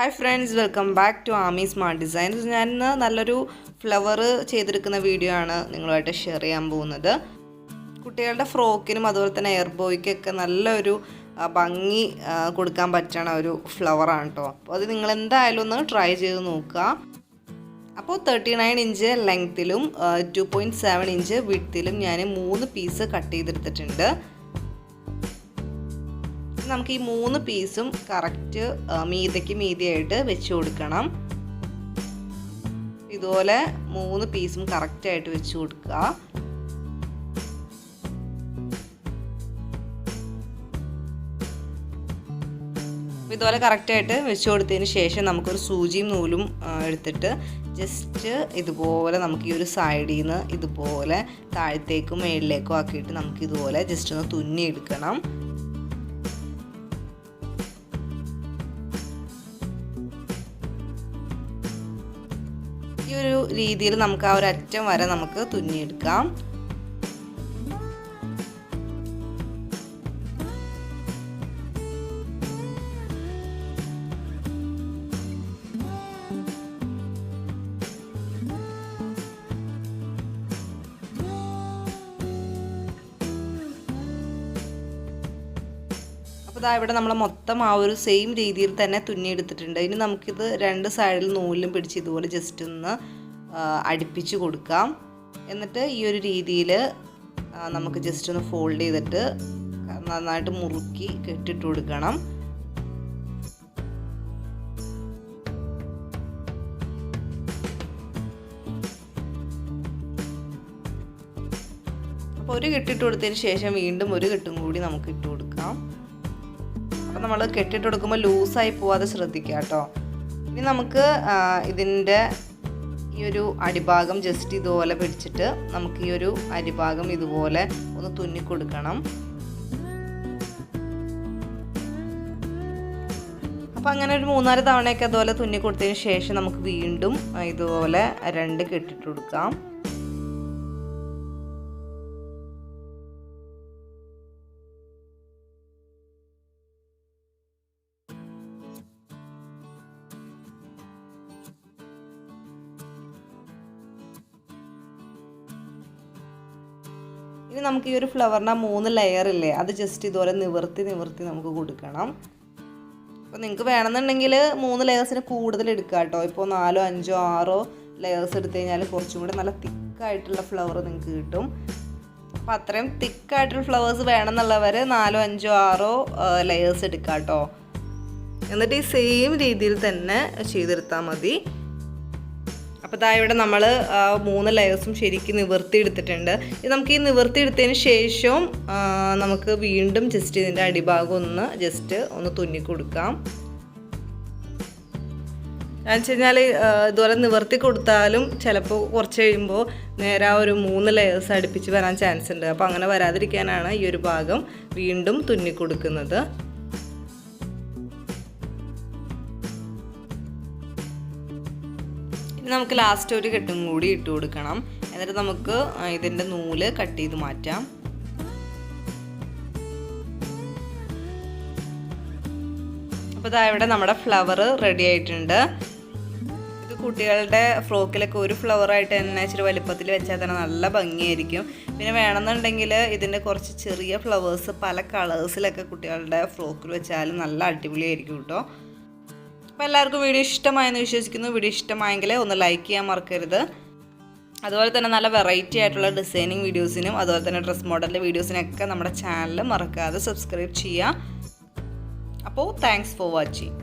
Hi friends, welcome back to Ami Smart Designs. ഞാൻ നല്ലൊരു flower ചെയ്തെടുക്കുന്ന വീഡിയോ ആണ് നിങ്ങളുമായിട്ട് ഷെയർ ചെയ്യാൻ പോകുന്നത്. കുട്ടികളുടെ ഫ്രോക്കിനും അതുപോലെ തന്നെ എയർ ബോയ്ക്കൊക്കെ നല്ലൊരു ഭംഗി കൊടുക്കാൻ പറ്റുന്ന ഒരു ഫ്ലവർ ആണ് ട്ടോ. അപ്പോൾ അത് നിങ്ങൾ എന്തായാലും ഒന്ന് ട്രൈ ചെയ്ത് നോക്കുക. അപ്പോൾ 39 ഇഞ്ച് ലെങ്ത്തിലും 2.7 ഇഞ്ച് വിഡ്ത്തിലും ഞാൻ 3 പീസ് കട്ട് ചെയ്തെടുത്തിട്ടുണ്ട്. നമുക്ക് ഈ 3 പീസും കറക്റ്റ് മീതയ്ക്ക് മീതിയായിട്ട് വെച്ച് കൊടുക്കണം. ഇതുപോലെ 3 പീസും കറക്റ്റ് ആയിട്ട് വെച്ച് കൊടുക്കുക. ഇതുപോലെ കറക്റ്റായിട്ട് വെച്ച് കൊടുത്തതിന് ശേഷം നമുക്കൊരു സൂചിയും നൂലും എടുത്തിട്ട് ജസ്റ്റ് ഇതുപോലെ നമുക്ക് ഈ ഒരു സൈഡിൽ നിന്ന് ഇതുപോലെ താഴത്തേക്കും മേളിലേക്കും ആക്കിയിട്ട് നമുക്ക് ഇതുപോലെ ജസ്റ്റ് ഒന്ന് തുന്നി എടുക്കണം. ഈ ഒരു രീതിയിൽ നമുക്ക് ആ ഒരു അറ്റം വരെ നമുക്ക് തുന്നിയെടുക്കാം. ഇവിടെ നമ്മൾ മൊത്തം ആ ഒരു സെയിം രീതിയിൽ തന്നെ തുന്നിയെടുത്തിട്ടുണ്ട്. ഇനി നമുക്കിത് രണ്ട് സൈഡിൽ നൂലും പിടിച്ച് ഇതുപോലെ ജസ്റ്റ് ഒന്ന് അടുപ്പിച്ച് കൊടുക്കാം. എന്നിട്ട് ഈ ഒരു രീതിയിൽ നമുക്ക് ജസ്റ്റ് ഒന്ന് ഫോൾഡ് ചെയ്തിട്ട് നന്നായിട്ട് മുറുക്കി കെട്ടിട്ട് കൊടുക്കണം. അപ്പോൾ ഒരു കെട്ടിട്ട് കൊടുത്തതിന് ശേഷം വീണ്ടും ഒരു കെട്ടും കൂടി നമുക്ക് ഇട്ട് കൊടുക്കാം. അപ്പോൾ നമ്മൾ കെട്ടിട്ട് കൊടുക്കുമ്പോൾ ലൂസായി പോവാതെ ശ്രദ്ധിക്കുക കേട്ടോ. ഇനി നമുക്ക് ഇതിൻ്റെ ഈ ഒരു അടിഭാഗം ജസ്റ്റ് ഇതുപോലെ പിടിച്ചിട്ട് നമുക്ക് ഈ ഒരു അടിഭാഗം ഇതുപോലെ ഒന്ന് തുന്നി കൊടുക്കണം. അപ്പോൾ അങ്ങനെ ഒരു 3-4 തവണയൊക്കെ അതുപോലെ തുന്നി കൊടുത്തതിന് ശേഷം നമുക്ക് വീണ്ടും ഇതുപോലെ 2 കെട്ടിട്ട് കൊടുക്കാം. ഇനി നമുക്ക് ഈ ഒരു ഫ്ലവറിൻ്റെ 3 ലെയർ ഇല്ലേ, അത് ജസ്റ്റ് ഇതുപോലെ നിവർത്തി നമുക്ക് കൊടുക്കണം. അപ്പോൾ നിങ്ങൾക്ക് വേണമെന്നുണ്ടെങ്കിൽ 3 ലെയേഴ്സിന് കൂടുതൽ എടുക്കുക കേട്ടോ. ഇപ്പോൾ 4, 5, 6 ലെയേഴ്സ് എടുത്തു കഴിഞ്ഞാൽ കുറച്ചും കൂടി നല്ല തിക്കായിട്ടുള്ള ഫ്ലവർ നിങ്ങൾക്ക് കിട്ടും. അപ്പോൾ അത്രയും തിക്കായിട്ടുള്ള ഫ്ലവേഴ്സ് വേണമെന്നുള്ളവർ 4, 5, 6 ലെയേഴ്സ് എടുക്കുക കേട്ടോ. എന്നിട്ട് ഈ സെയിം രീതിയിൽ തന്നെ ചെയ്തെടുത്താൽ മതി. അപ്പോൾ ഇവിടെ നമ്മൾ 3 ലെയേഴ്സും ശരിക്കും നിവർത്തി എടുത്തിട്ടുണ്ട്. ഇത് നമുക്ക് ഈ നിവർത്തി എടുത്തതിന് ശേഷം നമുക്ക് വീണ്ടും ജസ്റ്റ് ഇതിൻ്റെ അടിഭാഗം ഒന്ന് തുന്നി കൊടുക്കാം. എന്ന് വെച്ച് കഴിഞ്ഞാൽ ഇതുപോലെ നിവർത്തി കൊടുത്താലും ചിലപ്പോൾ കുറച്ച് കഴിയുമ്പോൾ നേരെ ആ ഒരു 3 ലെയേഴ്സ് അടുപ്പിച്ച് വരാൻ ചാൻസ് ഉണ്ട്. അപ്പോൾ അങ്ങനെ വരാതിരിക്കാനാണ് ഈ ഒരു ഭാഗം വീണ്ടും തുന്നി കൊടുക്കുന്നത്. നമുക്ക് ലാസ്റ്റ് ഒരു കെട്ടും കൂടി ഇട്ട് കൊടുക്കണം. എന്നിട്ട് നമുക്ക് ഇതിൻ്റെ നൂല് കട്ട് ചെയ്ത് മാറ്റാം. അപ്പോൾ ഇവിടെ നമ്മുടെ ഫ്ലവർ റെഡി ആയിട്ടുണ്ട്. ഇത് കുട്ടികളുടെ ഫ്രോക്കിലൊക്കെ ഒരു ഫ്ലവറായിട്ട് തന്നെ ഇച്ചിരി വലുപ്പത്തിൽ വെച്ചാൽ തന്നെ നല്ല ഭംഗിയായിരിക്കും. പിന്നെ വേണമെന്നുണ്ടെങ്കിൽ ഇതിൻ്റെ കുറച്ച് ചെറിയ ഫ്ലവേഴ്സ് പല കളേഴ്സിലൊക്കെ കുട്ടികളുടെ ഫ്രോക്കിൽ വെച്ചാലും നല്ല അടിപൊളിയായിരിക്കും കേട്ടോ. അപ്പോൾ എല്ലാവർക്കും വീഡിയോ ഇഷ്ടമായെന്ന് വിശ്വസിക്കുന്നു. വീഡിയോ ഇഷ്ടമായെങ്കിൽ ഒന്ന് ലൈക്ക് ചെയ്യാൻ മറക്കരുത്. അതുപോലെ തന്നെ നല്ല വെറൈറ്റി ആയിട്ടുള്ള ഡിസൈനിങ് വീഡിയോസിനും അതുപോലെ തന്നെ ഡ്രസ് മോഡലിൻ്റെ വീഡിയോസിനൊക്കെ നമ്മുടെ ചാനൽ മറക്കാതെ സബ്സ്ക്രൈബ് ചെയ്യുക. അപ്പോൾ താങ്ക്സ് ഫോർ വാച്ചിങ്.